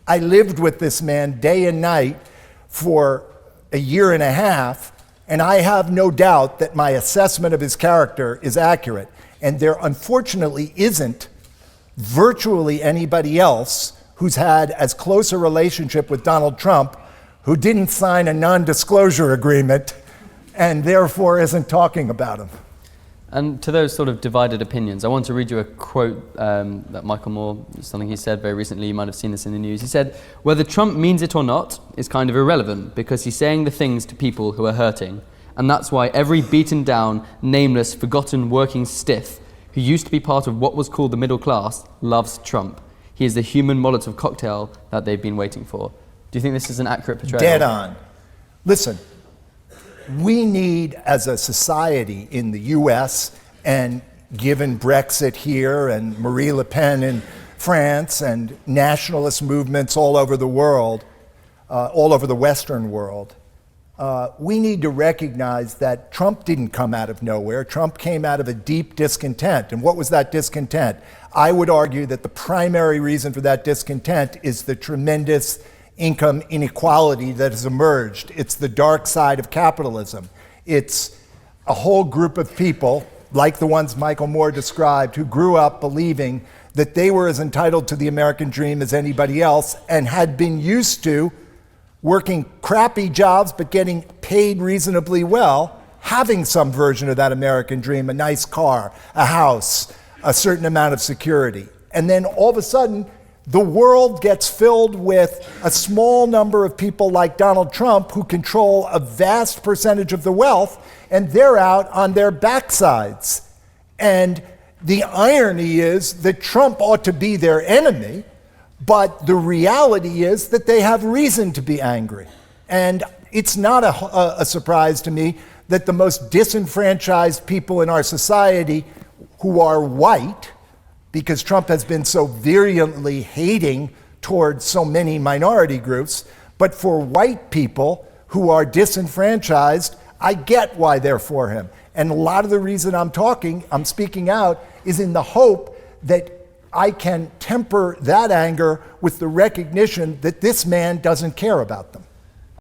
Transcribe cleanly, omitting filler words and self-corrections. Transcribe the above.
I lived with this man day and night for a year and a half, and I have no doubt that my assessment of his character is accurate. And there unfortunately isn't virtually anybody else who's had as close a relationship with Donald Trump who didn't sign a non-disclosure agreement and therefore isn't talking about him. And to those sort of divided opinions, I want to read you a quote that Michael Moore, something he said very recently, you might have seen this in the news. He said, "Whether Trump means it or not is kind of irrelevant because he's saying the things to people who are hurting. And that's why every beaten down, nameless, forgotten working stiff who used to be part of what was called the middle class loves Trump. He is the human Molotov cocktail that they've been waiting for." Do you think this is an accurate portrayal? Dead on. Listen, we need as a society in the US, and given Brexit here and Marie Le Pen in France and nationalist movements all over the world, all over the Western world, we need to recognize that Trump didn't come out of nowhere. Trump came out of a deep discontent. And what was that discontent? I would argue that the primary reason for that discontent is the tremendous income inequality that has emerged. It's the dark side of capitalism. It's a whole group of people, like the ones Michael Moore described, who grew up believing that they were as entitled to the American dream as anybody else and had been used to working crappy jobs but getting paid reasonably well, having some version of that American dream, a nice car, a house, a certain amount of security. And then all of a sudden, the world gets filled with a small number of people like Donald Trump who control a vast percentage of the wealth, and they're out on their backsides. And the irony is that Trump ought to be their enemy, but the reality is that they have reason to be angry. And it's not a surprise to me that the most disenfranchised people in our society who are white, because Trump has been so virulently hating towards so many minority groups, but for white people who are disenfranchised, I get why they're for him. And a lot of the reason I'm speaking out, is in the hope that I can temper that anger with the recognition that this man doesn't care about them.